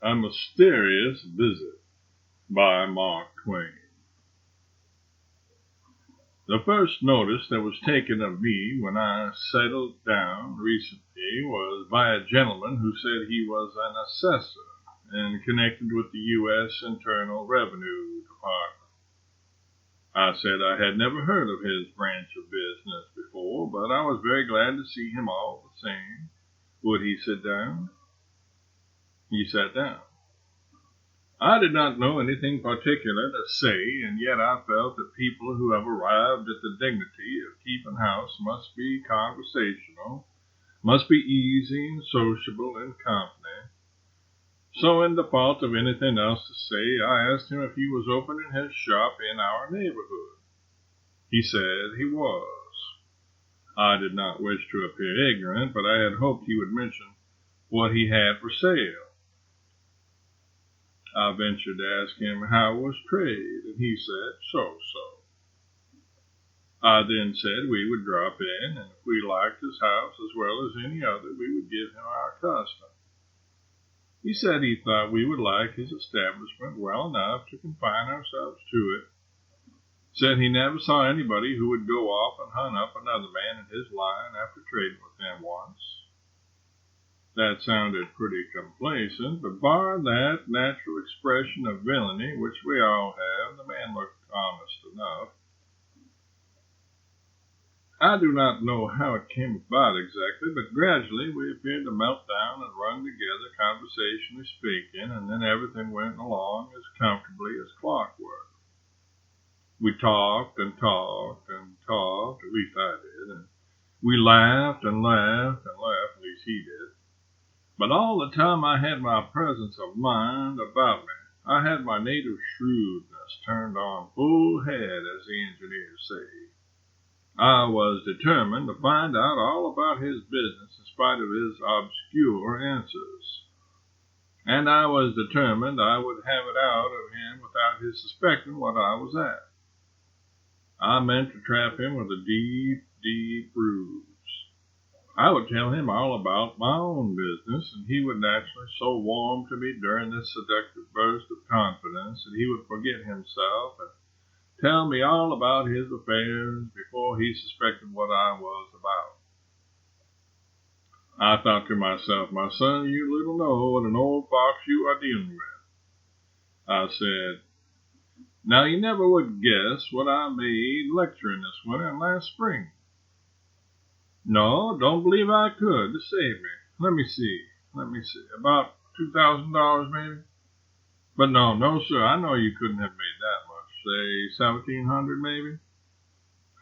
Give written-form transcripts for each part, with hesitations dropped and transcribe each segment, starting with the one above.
A Mysterious Visit by Mark Twain. The first notice that was taken of me when I settled down recently was by a gentleman who said he was an assessor and connected with the U.S. Internal Revenue Department. I said I had never heard of his branch of business before, but I was very glad to see him all the same. Would he sit down? He sat down. I did not know anything particular to say, and yet I felt that people who have arrived at the dignity of keeping house must be conversational, must be easy and sociable in company. So in default of anything else to say, I asked him if he was opening his shop in our neighborhood. He said he was. I did not wish to appear ignorant, but I had hoped he would mention what he had for sale. I ventured to ask him how was trade, and he said so-so. I then said we would drop in, and if we liked his house as well as any other, we would give him our custom. He said he thought we would like his establishment well enough to confine ourselves to it. Said he never saw anybody who would go off and hunt up another man in his line after trading with him once. That sounded pretty complacent, but bar that natural expression of villainy which we all have, the man looked honest enough. I do not know how it came about exactly, but gradually we appeared to melt down and run together, conversationally speaking, and then everything went along as comfortably as clockwork. We talked and talked and talked, at least I did, and we laughed and laughed and laughed, at least he did. But all the time I had my presence of mind about me. I had my native shrewdness turned on full head, as the engineers say. I was determined to find out all about his business in spite of his obscure answers. And I was determined I would have it out of him without his suspecting what I was at. I meant to trap him with a deep, deep ruse. I would tell him all about my own business, and he would naturally so warm to me during this seductive burst of confidence that he would forget himself and tell me all about his affairs before he suspected what I was about. I thought to myself, my son, you little know what an old fox you are dealing with. I said, now you never would guess what I made lecturing this winter and last spring. No, don't believe I could, to save me. Let me see. About $2,000 maybe? But no, sir, I know you couldn't have made that much. Say $1,700 maybe?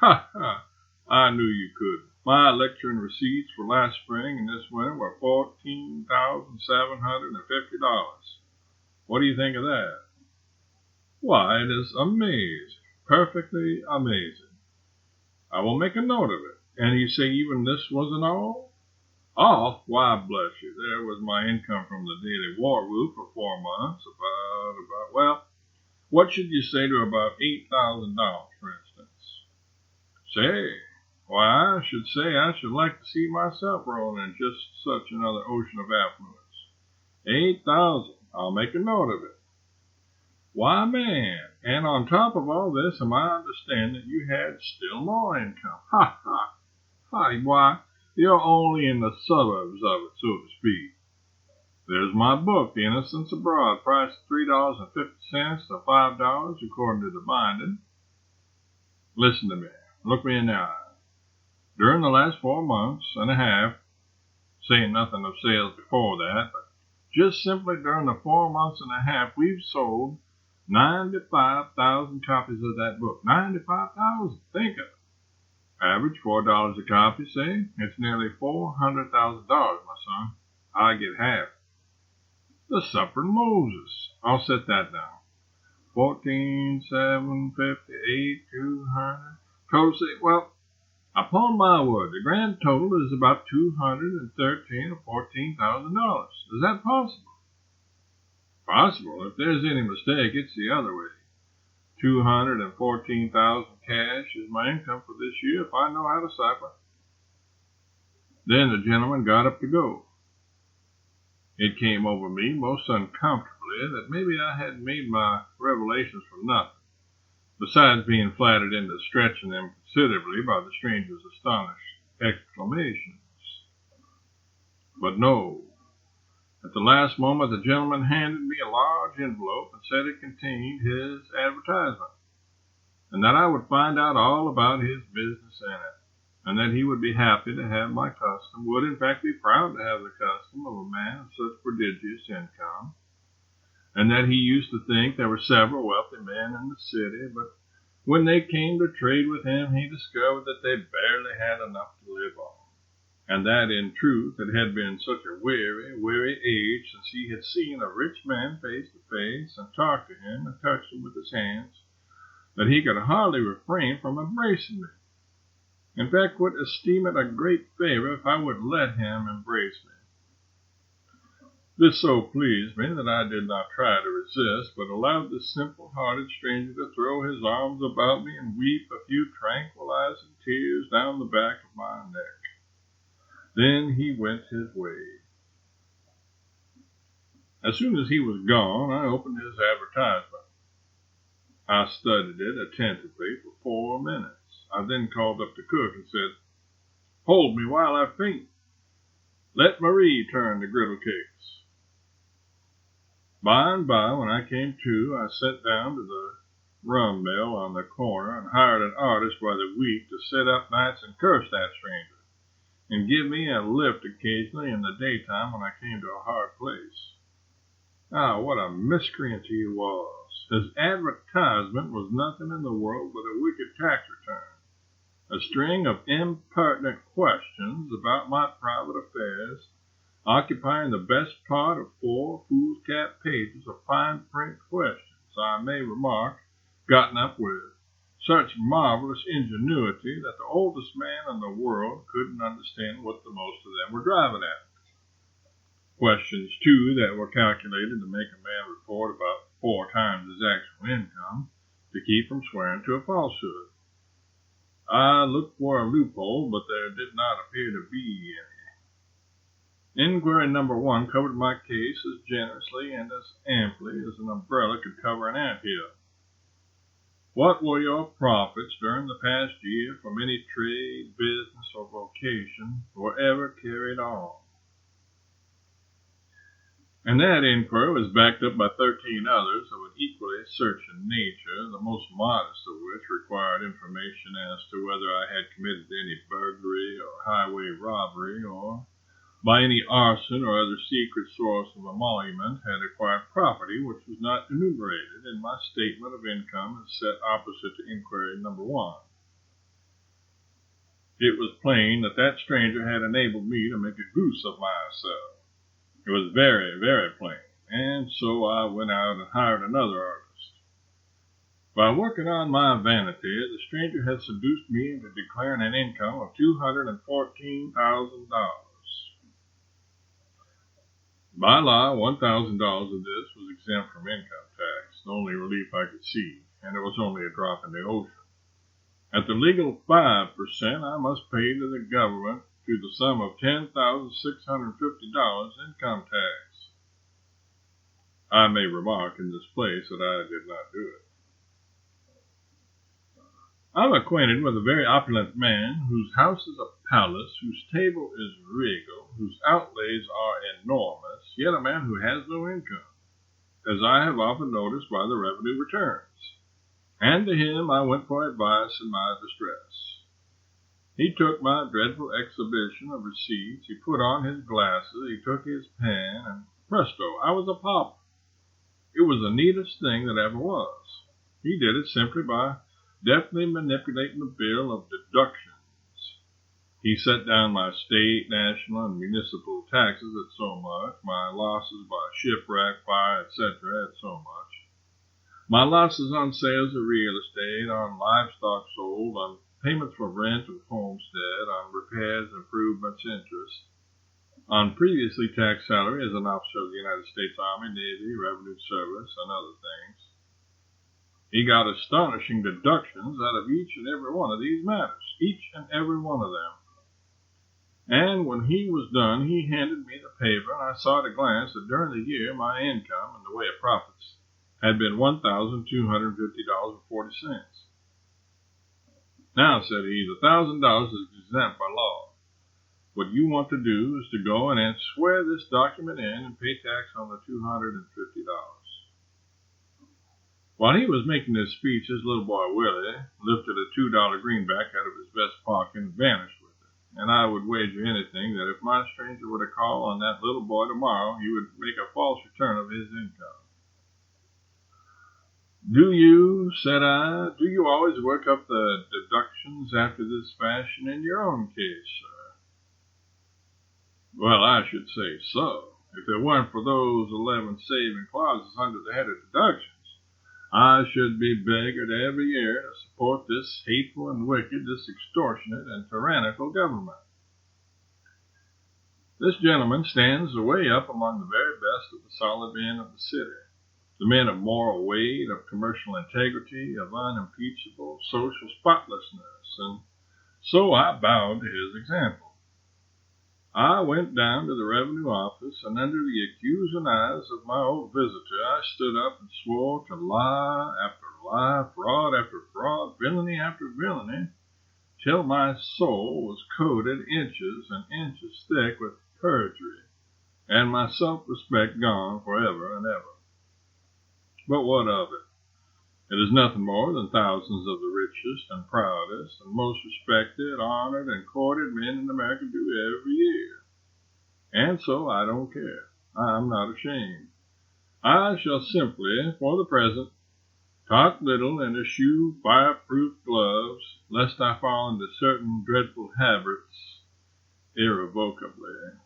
Ha, ha, I knew you couldn't. My lecturing receipts for last spring and this winter were $14,750. What do you think of that? Why, it is amazing, perfectly amazing. I will make a note of it. And you say even this wasn't all? All? Why, bless you, there was my income from the Daily War Whoop for 4 months, well, what should you say to about $8,000, for instance? Say, why, I should say I should like to see myself rolling in just such another ocean of affluence. 8,000, I'll make a note of it. Why, man, and on top of all this, am I understand that you had still more income? Ha, ha. Why, you're only in the suburbs of it, so to speak. There's my book, The Innocents Abroad, priced $3.50 to $5, according to the binding. Listen to me. Look me in the eye. During the last 4 months and a half, saying nothing of sales before that, but just simply during the 4 months and a half, we've sold 95,000 copies of that book. 95,000. Think of it. Average $4 a copy, say. It's nearly $400,000, my son. I get half. The suffering Moses. I'll set that down. 14,758, 200. Total say, well, upon my word, the grand total is about $213,000 or $14,000. Is that possible? Possible. If there's any mistake, it's the other way. $214,000 cash is my income for this year if I know how to cipher. Then the gentleman got up to go. It came over me most uncomfortably that maybe I hadn't made my revelations for nothing, besides being flattered into stretching them considerably by the stranger's astonished exclamations. But no. At the last moment, the gentleman handed me a large envelope and said it contained his advertisement, and that I would find out all about his business in it, and that he would be happy to have my custom, would in fact be proud to have the custom of a man of such prodigious income, and that he used to think there were several wealthy men in the city, but when they came to trade with him, he discovered that they barely had enough to live on, and that in truth it had been such a weary, weary age since he had seen a rich man face to face and talked to him and touched him with his hands, that he could hardly refrain from embracing me. In fact, would esteem it a great favor if I would let him embrace me. This so pleased me that I did not try to resist, but allowed the simple-hearted stranger to throw his arms about me and weep a few tranquilizing tears down the back of my neck. Then he went his way. As soon as he was gone, I opened his advertisement. I studied it attentively for 4 minutes. I then called up the cook and said, "Hold me while I faint. Let Marie turn the griddle cakes." By and by, when I came to, I sat down to the rum mill on the corner and hired an artist by the week to sit up nights and curse that stranger, and give me a lift occasionally in the daytime when I came to a hard place. Ah, what a miscreant he was! His advertisement was nothing in the world but a wicked tax return, a string of impertinent questions about my private affairs, occupying the best part of 4 foolscap pages of fine print questions, I may remark, gotten up with such marvelous ingenuity that the oldest man in the world couldn't understand what the most of them were driving at. Questions, too, that were calculated to make a man report about 4 times his actual income, to keep from swearing to a falsehood. I looked for a loophole, but there did not appear to be any. Inquiry number 1 covered my case as generously and as amply as an umbrella could cover an anthill. What were your profits during the past year from any trade, business, or vocation were ever carried on? And that inquiry was backed up by 13 others of an equally searching nature, the most modest of which required information as to whether I had committed any burglary or highway robbery, or by any arson or other secret source of emolument had acquired property which was not enumerated in my statement of income as set opposite to inquiry number 1. It was plain that that stranger had enabled me to make a goose of myself. It was very, very plain, and so I went out and hired another artist. By working on my vanity, the stranger had seduced me into declaring an income of $214,000. By law, $1,000 of this was exempt from income tax, the only relief I could see, and it was only a drop in the ocean. At the legal 5%, I must pay to the government to the sum of $10,650 income tax. I may remark in this place that I did not do it. I'm acquainted with a very opulent man whose house is a palace, whose table is regal, whose outlays are enormous, yet a man who has no income, as I have often noticed by the revenue returns. And to him I went for advice in my distress. He took my dreadful exhibition of receipts, he put on his glasses, he took his pen, and presto, I was a pauper. It was the neatest thing that ever was. He did it simply by deftly manipulating the bill of deductions. He set down my state, national, and municipal taxes at so much, my losses by shipwreck, fire, etc. at so much, my losses on sales of real estate, on livestock sold, on payments for rent of homestead, on repairs, improvements, interest, on previously taxed salary as an officer of the United States Army, Navy, Revenue Service, and other things. He got astonishing deductions out of each and every one of these matters, each and every one of them. And when he was done, he handed me the paper, and I saw at a glance that during the year my income, in the way of profits, had been $1,250.40. Now, said he, the $1,000 is exempt by law. What you want to do is to go and swear this document in and pay tax on the $250. While he was making this speech, his little boy Willie lifted a $2 greenback out of his vest pocket and vanished with it. And I would wager anything that if my stranger were to call on that little boy tomorrow, he would make a false return of his income. Do you, said I, do you always work up the deductions after this fashion in your own case, sir? Well, I should say so. If it weren't for those 11 saving clauses under the head of deductions, I should be beggared every year to support this hateful and wicked, this extortionate and tyrannical government. This gentleman stands away up among the very best of the solid men of the city, the men of moral weight, of commercial integrity, of unimpeachable social spotlessness, and so I bowed to his example. I went down to the revenue office, and under the accusing eyes of my old visitor, I stood up and swore to lie after lie, fraud after fraud, villainy after villainy, till my soul was coated inches and inches thick with perjury, and my self-respect gone forever and ever. But what of it? It is nothing more than thousands of the richest and proudest and most respected, honored, and courted men in America do every year. And so I don't care. I'm not ashamed. I shall simply, for the present, talk little and eschew fireproof gloves, lest I fall into certain dreadful habits irrevocably.